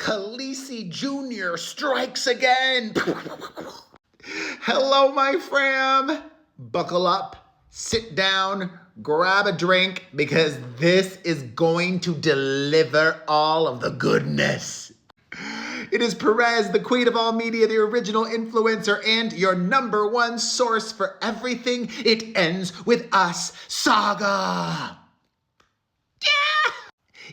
Khaleesi Jr. strikes again. Hello, my fam. Buckle up, sit down, grab a drink, because this is going to deliver all of the goodness. It is Perez, the queen of all media, the original influencer, and your number one source for everything It Ends With Us saga.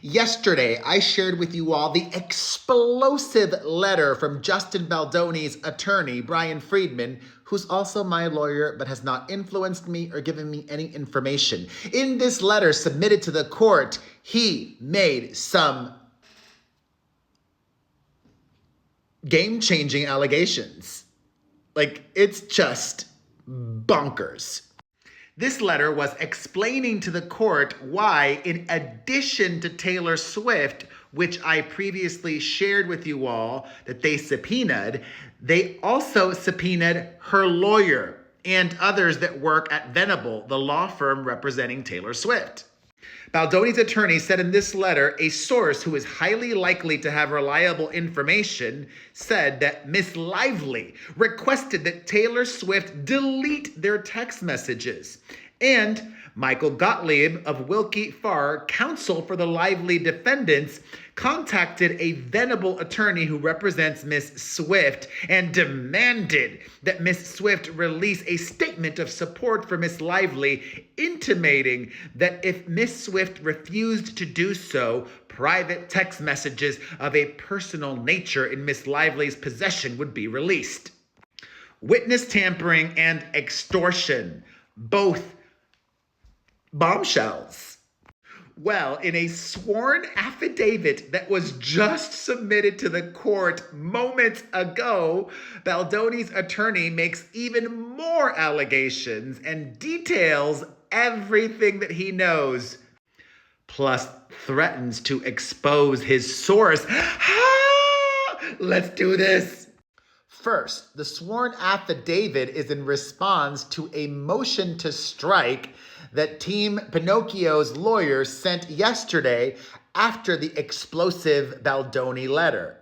Yesterday, I shared with you all the explosive letter from Justin Baldoni's attorney, Brian Friedman, who's also my lawyer but has not influenced me or given me any information. In this letter submitted to the court, he made some game-changing allegations. It's just bonkers. This letter was explaining to the court why, in addition to Taylor Swift, which I previously shared with you all that they subpoenaed, they also subpoenaed her lawyer and others that work at Venable, the law firm representing Taylor Swift. Baldoni's attorney said in this letter, a source who is highly likely to have reliable information said that Miss Lively requested that Taylor Swift delete their text messages. And Michael Gottlieb of Wilkie Farr, counsel for the Lively defendants, contacted a Venable attorney who represents Miss Swift and demanded that Miss Swift release a statement of support for Miss Lively, intimating that if Miss Swift refused to do so, private text messages of a personal nature in Miss Lively's possession would be released. Witness tampering and extortion, both bombshells. Well, in a sworn affidavit that was just submitted to the court moments ago, Baldoni's attorney makes even more allegations and details everything that he knows, plus threatens to expose his source. Let's do this. First, the sworn affidavit is in response to a motion to strike that Team Pinocchio's lawyers sent yesterday after the explosive Baldoni letter.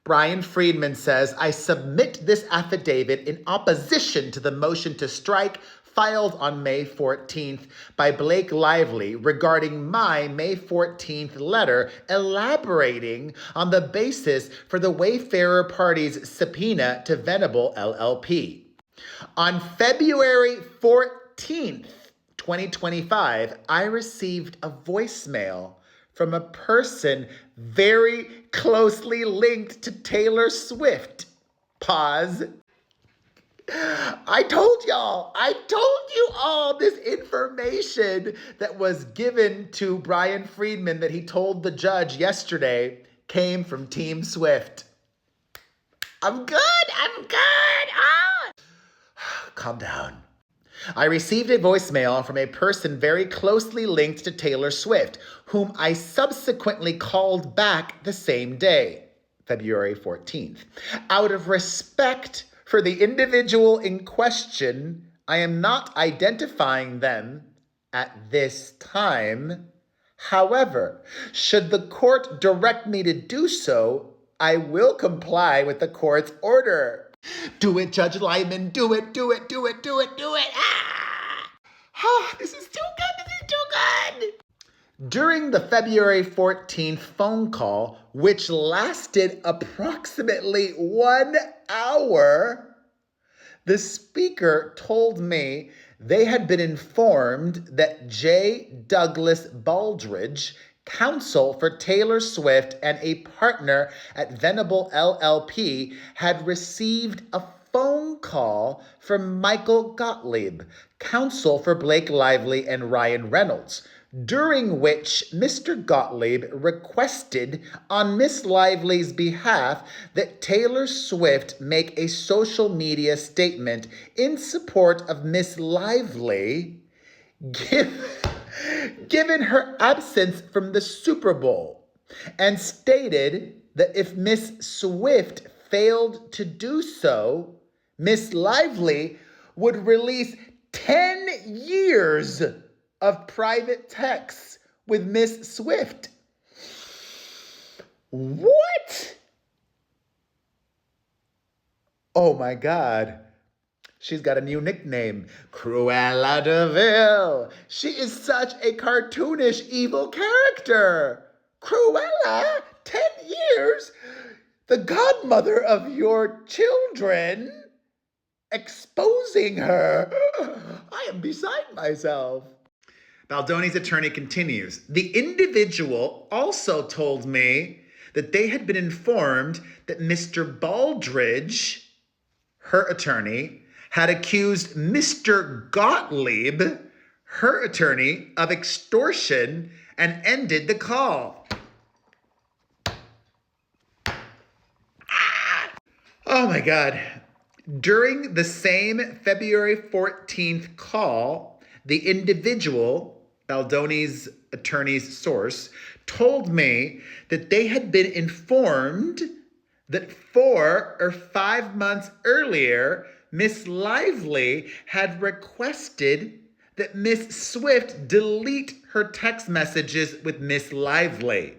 Brian Friedman says, I submit this affidavit in opposition to the motion to strike filed on May 14th by Blake Lively regarding my May 14th letter elaborating on the basis for the Wayfarer Party's subpoena to Venable LLP. On February 14th, 2025, I received a voicemail from a person very closely linked to Taylor Swift. Pause. I told you all this information that was given to Brian Friedman that he told the judge yesterday came from Team Swift. I'm good. Calm down. I received a voicemail from a person very closely linked to Taylor Swift, whom I subsequently called back the same day, February 14th. Out of respect for the individual in question, I am not identifying them at this time. However, should the court direct me to do so, I will comply with the court's order. Do it, Judge Lyman. Do it. This is too good. During the February 14th phone call, which lasted approximately 1 hour, the speaker told me they had been informed that J. Douglas Baldridge, counsel for Taylor Swift and a partner at Venable LLP, had received a phone call from Michael Gottlieb, counsel for Blake Lively and Ryan Reynolds, during which Mr. Gottlieb requested on Miss Lively's behalf that Taylor Swift make a social media statement in support of Miss Lively, given her absence from the Super Bowl, and stated that if Miss Swift failed to do so, Miss Lively would release 10 years of private texts with Miss Swift. What? Oh my God. She's got a new nickname, Cruella de Vil. She is such a cartoonish evil character. Cruella, 10 years? The godmother of your children? Exposing her? I am beside myself. Baldoni's attorney continues. The individual also told me that they had been informed that Mr. Baldridge, her attorney, had accused Mr. Gottlieb, her attorney, of extortion and ended the call. Oh my God. During the same February 14th call, the individual, Baldoni's attorney's source, told me that they had been informed that 4 or 5 months earlier, Miss Lively had requested that Miss Swift delete her text messages with Miss Lively.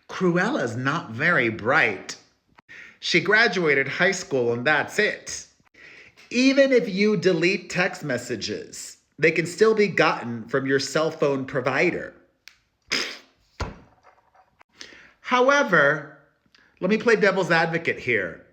Cruella's not very bright. She graduated high school and that's it. Even if you delete text messages, they can still be gotten from your cell phone provider. However, let me play devil's advocate here.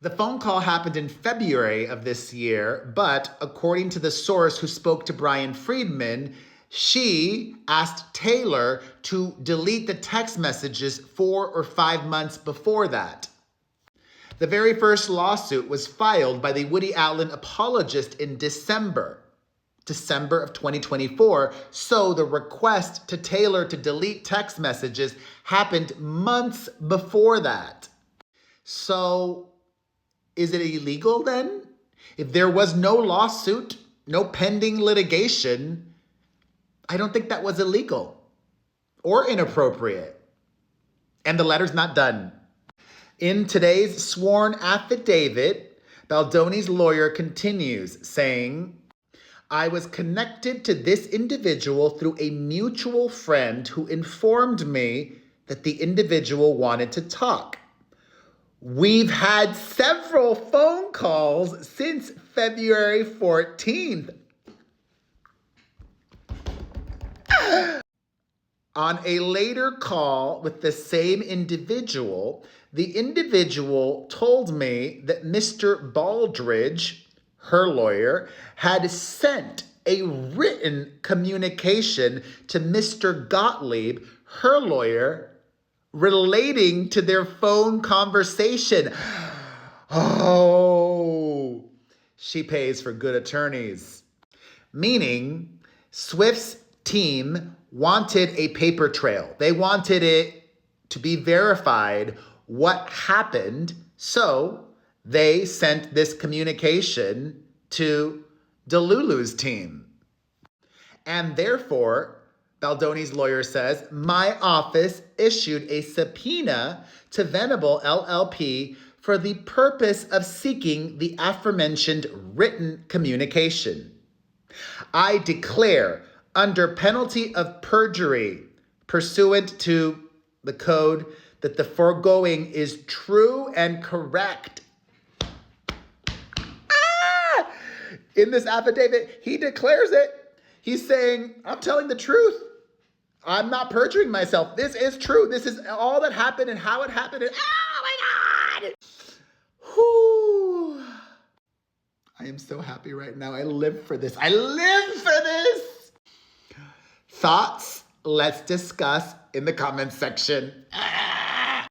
The phone call happened in February of this year, but according to the source who spoke to Brian Friedman, she asked Taylor to delete the text messages 4 or 5 months before that. The very first lawsuit was filed by the Woody Allen apologist in December of 2024. So the request to Taylor to delete text messages happened months before that. So is it illegal then? If there was no lawsuit, no pending litigation, I don't think that was illegal or inappropriate. And the letter's not done. In today's sworn affidavit, Baldoni's lawyer continues saying, I was connected to this individual through a mutual friend who informed me that the individual wanted to talk. We've had several phone calls since February 14th. On a later call with the same individual, the individual told me that Mr. Baldridge, her lawyer, had sent a written communication to Mr. Gottlieb, her lawyer, relating to their phone conversation. Oh, she pays for good attorneys. Meaning, Swift's team wanted a paper trail. They wanted it to be verified what happened, so they sent this communication to Delulu's team. And therefore, Baldoni's lawyer says, my office issued a subpoena to Venable LLP for the purpose of seeking the aforementioned written communication. I declare under penalty of perjury, pursuant to the code, that the foregoing is true and correct. In this affidavit, he declares it. He's saying, I'm telling the truth. I'm not perjuring myself. This is true. This is all that happened and how it happened. And, oh my God. Whew. I am so happy right now. I live for this. I live for this. Thoughts? Let's discuss in the comments section.